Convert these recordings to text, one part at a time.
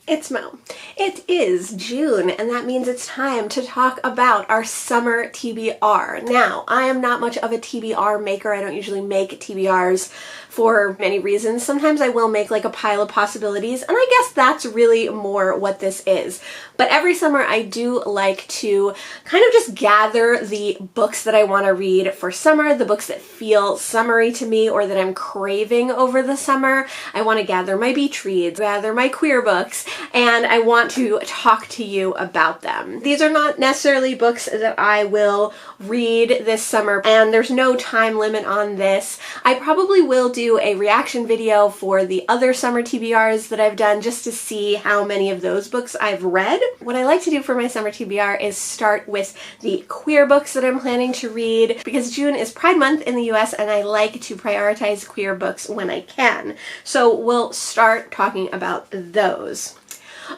It's Mo. It is June, and that means it's time to talk about our summer TBR. Now, I am not much of a TBR maker. I don't usually make TBRs for many reasons. Sometimes I will make like a pile of possibilities, and I guess that's really more what this is. But every summer I do like to kind of just gather the books that I want to read for summer, the books that feel summery to me or that I'm craving over the summer. I want to gather my beach reads, gather my queer books, and I want to talk to you about them. These are not necessarily books that I will read this summer, and there's no time limit on this. I probably will do a reaction video for the other summer TBRs that I've done just to see how many of those books I've read. What I like to do for my summer TBR is start with the queer books that I'm planning to read, because June is Pride Month in the US and I like to prioritize queer books when I can. So we'll start talking about those.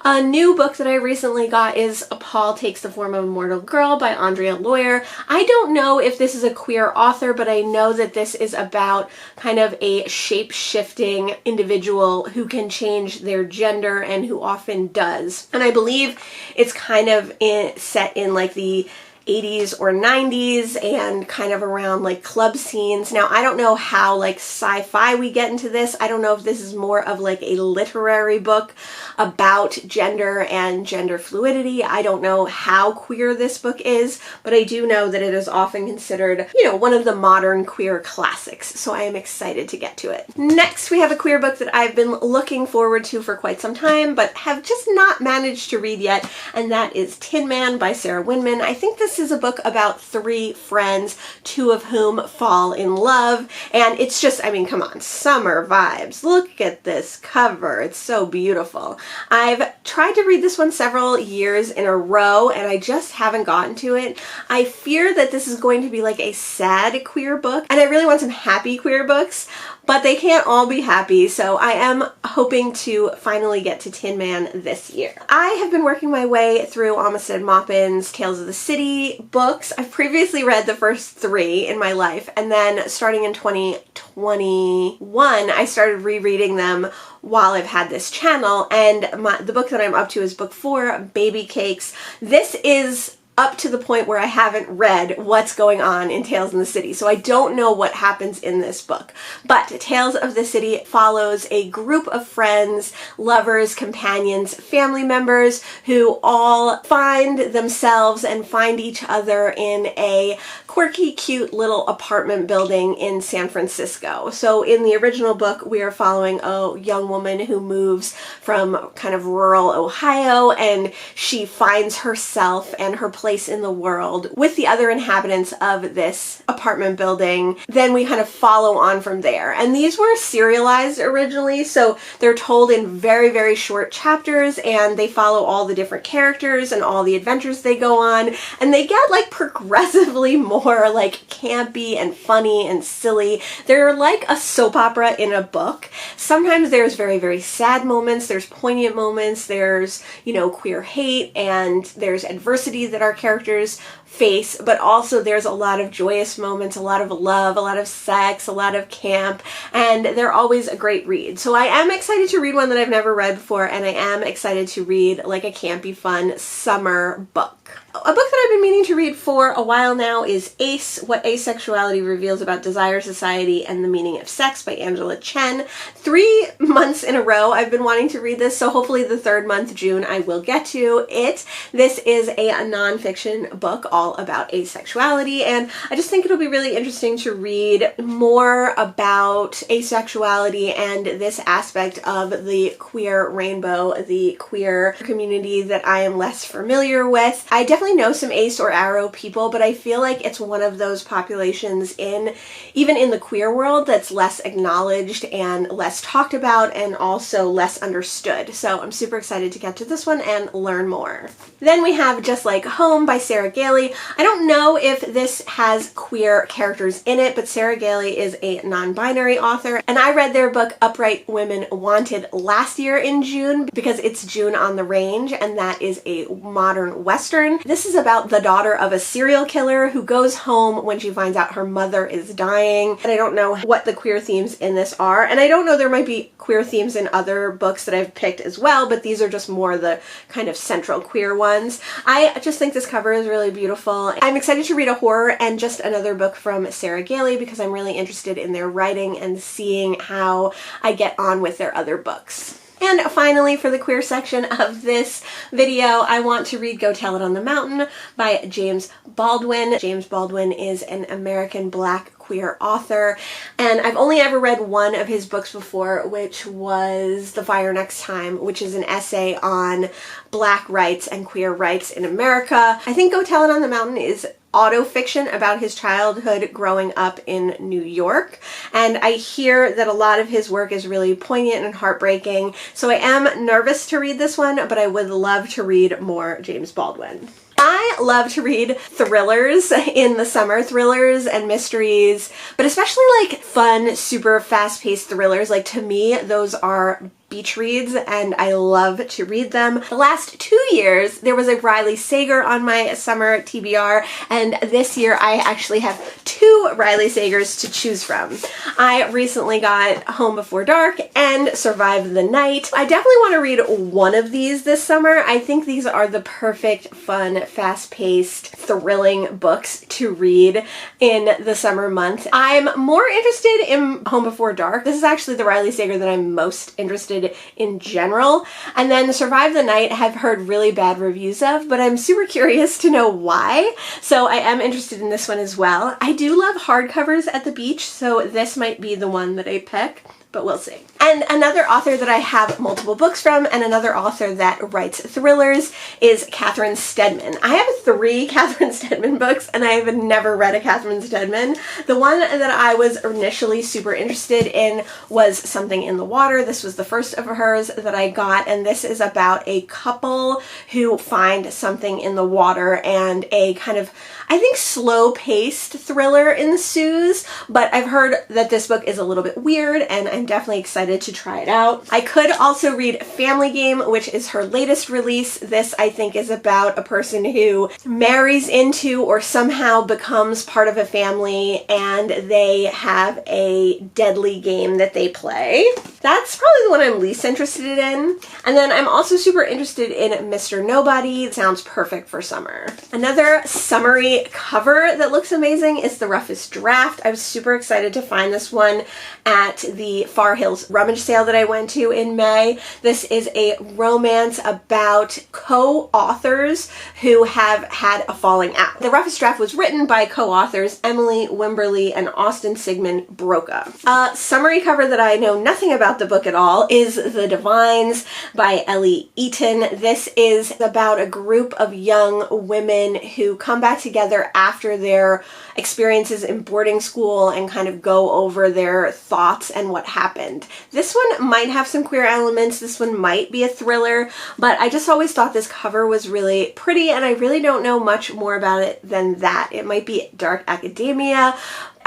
A new book that I recently got is Paul Takes the Form of a Mortal Girl by Andrea Lawlor. I don't know if this is a queer author, but I know that this is about kind of a shape-shifting individual who can change their gender and who often does. And I believe it's kind of set in like the 80s or 90s and kind of around like club scenes. Now, I don't know how like sci-fi we get into this. I don't know if this is more of like a literary book about gender and gender fluidity. I don't know how queer this book is, but I do know that it is often considered, you know, one of the modern queer classics. So I am excited to get to it. Next, we have a queer book that I've been looking forward to for quite some time, but have just not managed to read yet, and that is Tin Man by Sarah Winman. I think this is a book about three friends, two of whom fall in love, and it's just, I mean, come on, summer vibes. Look at this cover. It's so beautiful. I've tried to read this one several years in a row, and I just haven't gotten to it. I fear that this is going to be like a sad queer book, and I really want some happy queer books, but they can't all be happy, so I am hoping to finally get to Tin Man this year. I have been working my way through Armistead Maupin's Tales of the City books. I've previously read the first three in my life, and then starting in 2021, I started rereading them while I've had this channel, and the book that I'm up to is book 4, Babycakes. This is up to the point where I haven't read what's going on in Tales in the City, so I don't know what happens in this book. But Tales of the City follows a group of friends, lovers, companions, family members who all find themselves and find each other in a quirky, cute little apartment building in San Francisco. So in the original book, we are following a young woman who moves from kind of rural Ohio, and she finds herself and her place in the world with the other inhabitants of this apartment building. Then we kind of follow on from there. And these were serialized originally, so they're told in very, very short chapters, and they follow all the different characters and all the adventures they go on, and they get like progressively more like campy and funny and silly. They're like a soap opera in a book. Sometimes there's very, very sad moments, there's poignant moments, there's, you know, queer hate, and there's adversity that our characters face, but also there's a lot of joyous moments, a lot of love, a lot of sex, a lot of camp, and they're always a great read. So I am excited to read one that I've never read before, and I am excited to read like a campy, fun summer book. A book that I've been meaning to read for a while now is Ace, What Asexuality Reveals About Desire, Society, and the Meaning of Sex by Angela Chen. 3 months in a row I've been wanting to read this, so hopefully the third month, June, I will get to it. This is a nonfiction book all about asexuality, and I just think it'll be really interesting to read more about asexuality and this aspect of the queer rainbow, the queer community that I am less familiar with. I definitely know some ace or aro people, but I feel like it's one of those populations even in the queer world that's less acknowledged and less talked about and also less understood. So I'm super excited to get to this one and learn more. Then we have Just Like Home Home by Sarah Gailey. I don't know if this has queer characters in it, but Sarah Gailey is a non-binary author, and I read their book Upright Women Wanted last year in June because it's June on the Range, and that is a modern Western. This is about the daughter of a serial killer who goes home when she finds out her mother is dying, and I don't know what the queer themes in this are, and I don't know, there might be queer themes in other books that I've picked as well, but these are just more the kind of central queer ones. I just think this cover is really beautiful. I'm excited to read a horror and just another book from Sarah Gailey because I'm really interested in their writing and seeing how I get on with their other books. And finally, for the queer section of this video, I want to read Go Tell It on the Mountain by James Baldwin. James Baldwin is an American Black queer author, and I've only ever read one of his books before, which was The Fire Next Time, which is an essay on Black rights and queer rights in America. I think Go Tell It on the Mountain is autofiction about his childhood growing up in New York, and I hear that a lot of his work is really poignant and heartbreaking, so I am nervous to read this one, but I would love to read more James Baldwin. I love to read thrillers in the summer, thrillers and mysteries, but especially like fun, super fast-paced thrillers. Like, to me, those are beach reads, and I love to read them. The last 2 years, there was a Riley Sager on my summer TBR, and this year I actually have 2 Riley Sagers to choose from. I recently got Home Before Dark and Survive the Night. I definitely want to read one of these this summer. I think these are the perfect, fun, fast-paced, thrilling books to read in the summer month. I'm more interested in Home Before Dark. This is actually the Riley Sager that I'm most interested in general. And then Survive the Night I've heard really bad reviews of, but I'm super curious to know why. So I am interested in this one as well. I do love hardcovers at the beach, so this might be the one that I pick, but we'll see. And another author that I have multiple books from, and another author that writes thrillers, is Catherine Steadman. I have 3 Catherine Steadman books, and I have never read a Catherine Steadman. The one that I was initially super interested in was Something in the Water. This was the first of hers that I got, and this is about a couple who find something in the water, and a kind of, I think, slow-paced thriller ensues, but I've heard that this book is a little bit weird, and I'm definitely excited to try it out. I could also read Family Game, which is her latest release. This, I think, is about a person who marries into or somehow becomes part of a family, and they have a deadly game that they play. That's probably the one I'm least interested in. And then I'm also super interested in Mr. Nobody. It sounds perfect for summer. Another summery cover that looks amazing is The Roughest Draft. I was super excited to find this one at the Far Hills rummage sale that I went to in May. This is a romance about co-authors who have had a falling out. The Roughest Draft was written by co-authors Emily Wimberly and Austin Sigmund Broca. A summery cover that I know nothing about the book at all is The Divines by Ellie Eaton. This is about a group of young women who come back together after their experiences in boarding school and kind of go over their thoughts and what happened. This one might have some queer elements, this one might be a thriller, but I just always thought this cover was really pretty, and I really don't know much more about it than that. It might be dark academia.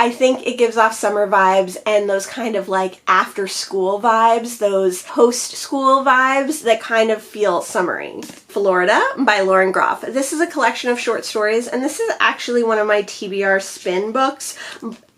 I think it gives off summer vibes and those kind of like after school vibes, those post school vibes that kind of feel summery. Florida by Lauren Groff. This is a collection of short stories, and this is actually one of my TBR spin books,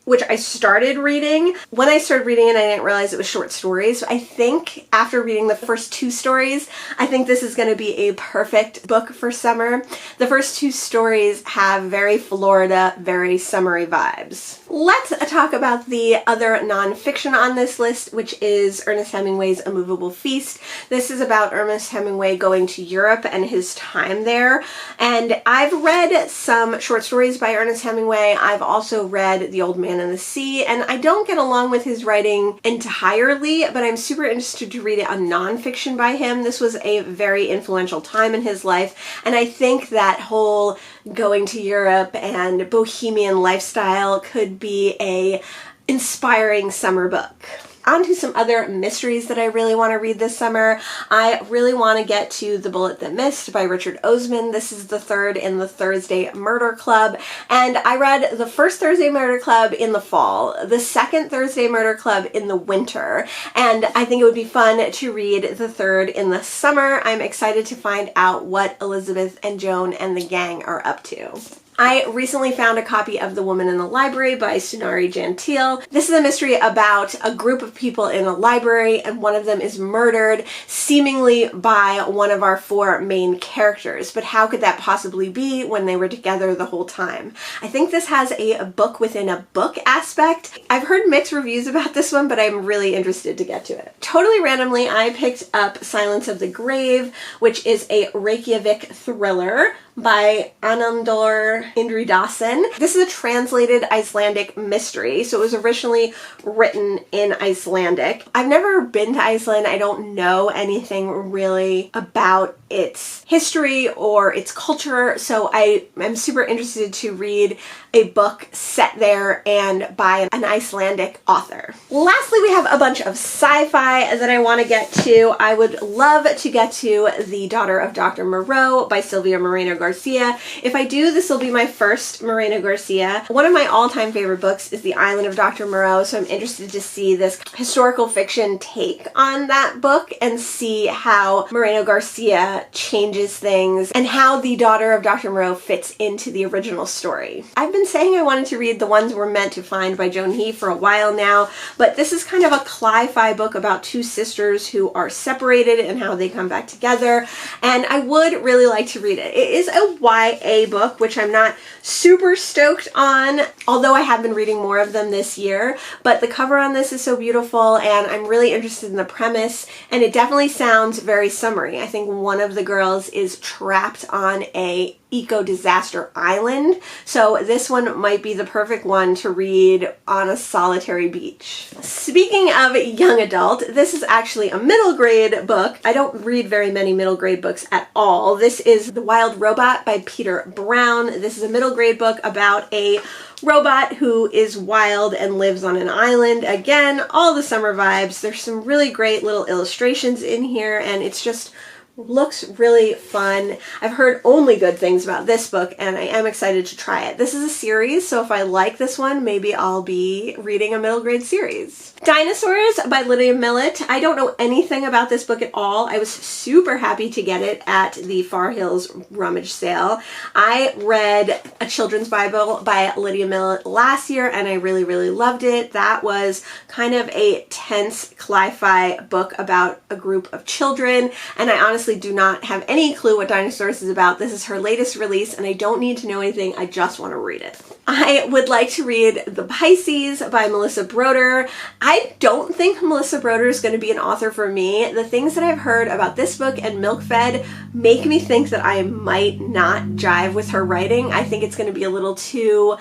which I started reading. When I started reading it, I didn't realize it was short stories. I think after reading the first 2 stories, I think this is going to be a perfect book for summer. The first 2 stories have very Florida, very summery vibes. Let's talk about the other nonfiction on this list, which is Ernest Hemingway's A Movable Feast. This is about Ernest Hemingway going to Europe and his time there. And I've read some short stories by Ernest Hemingway. I've also read The Old Man and the Sea, and I don't get along with his writing entirely, but I'm super interested to read a nonfiction by him. This was a very influential time in his life, and I think that whole going to Europe and bohemian lifestyle could be a inspiring summer book. On to some other mysteries that I really want to read this summer. I really want to get to The Bullet That Missed by Richard Osman. This is the third in the Thursday Murder Club, and I read the first Thursday Murder Club in the fall, the second Thursday Murder Club in the winter, and I think it would be fun to read the third in the summer. I'm excited to find out what Elizabeth and Joan and the gang are up to. I recently found a copy of The Woman in the Library by Sunari Gentile. This is a mystery about a group of people in a library, and one of them is murdered, seemingly by one of our four main characters. But how could that possibly be when they were together the whole time? I think this has a book within a book aspect. I've heard mixed reviews about this one, but I'm really interested to get to it. Totally randomly, I picked up Silence of the Grave, which is a Reykjavik thriller by Anandor Indridasen. This is a translated Icelandic mystery, so it was originally written in Icelandic. I've never been to Iceland. I don't know anything really about its history or its culture, so I am super interested to read a book set there and by an Icelandic author. Lastly, we have a bunch of sci-fi that I want to get to. I would love to get to The Daughter of Dr. Moreau by Silvia Moreno Garcia. If I do, this will be my first Moreno Garcia. One of my all-time favorite books is The Island of Dr. Moreau, so I'm interested to see this historical fiction take on that book and see how Moreno Garcia changes things and how The Daughter of Dr. Moreau fits into the original story. I've been saying I wanted to read The Ones We're Meant to Find by Joan He for a while now, but this is kind of a cli-fi book about two sisters who are separated and how they come back together, and I would really like to read it. It is a YA book, which I'm not super stoked on, although I have been reading more of them this year, but the cover on this is so beautiful and I'm really interested in the premise, and it definitely sounds very summery. I think one of the girls is trapped on a eco-disaster island, so this one might be the perfect one to read on a solitary beach. Speaking of young adult, this is actually a middle grade book. I don't read very many middle grade books at all. This is The Wild Robot by Peter Brown. This is a middle grade book about a robot who is wild and lives on an island. Again, all the summer vibes. There's some really great little illustrations in here, and it's just looks really fun. I've heard only good things about this book and I am excited to try it. This is a series, so if I like this one, maybe I'll be reading a middle grade series. Dinosaurs by Lydia Millett. I don't know anything about this book at all. I was super happy to get it at the Far Hills rummage sale. I read a children's Bible by Lydia Millett last year and I really, really loved it. That was kind of a tense cli-fi book about a group of children, and I honestly do not have any clue what Dinosaurs is about. This is her latest release and I don't need to know anything. I just want to read it. I would like to read The Pisces by Melissa Broder. I don't think Melissa Broder is going to be an author for me. The things that I've heard about this book and Milk Fed make me think that I might not jive with her writing. I think it's going to be a little too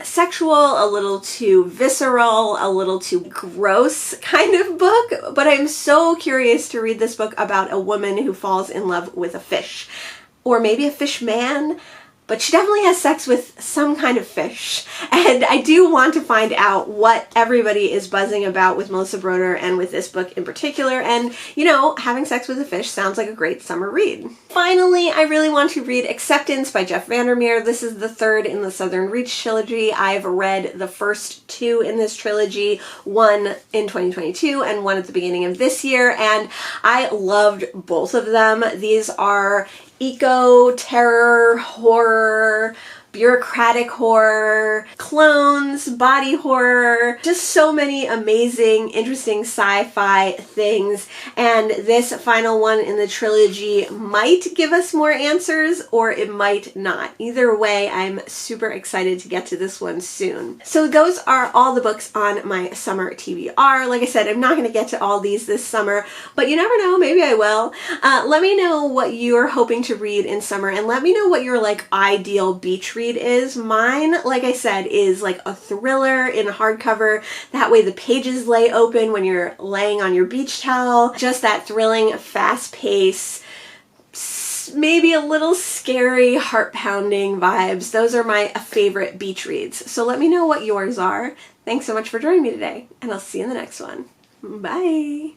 sexual, a little too visceral, a little too gross kind of book, but I'm so curious to read this book about a woman who falls in love with a fish, or maybe a fish man. But she definitely has sex with some kind of fish. And I do want to find out what everybody is buzzing about with Melissa Broder and with this book in particular. And, you know, having sex with a fish sounds like a great summer read. Finally, I really want to read Acceptance by Jeff Vandermeer. This is the third in the Southern Reach trilogy. I've read the first two in this trilogy, one in 2022 and one at the beginning of this year. And I loved both of them. These are eco-terror, horror, bureaucratic horror, clones, body horror, just so many amazing, interesting sci-fi things. And this final one in the trilogy might give us more answers or it might not. Either way, I'm super excited to get to this one soon. So those are all the books on my summer TBR. Like I said, I'm not going to get to all these this summer, but you never know, maybe I will. Let me know what you're hoping to read in summer and let me know what your ideal beach read is. Mine, like I said, is like a thriller in a hardcover. That way the pages lay open when you're laying on your beach towel. Just that thrilling, fast pace, maybe a little scary, heart-pounding vibes. Those are my favorite beach reads. So let me know what yours are. Thanks so much for joining me today, and I'll see you in the next one. Bye!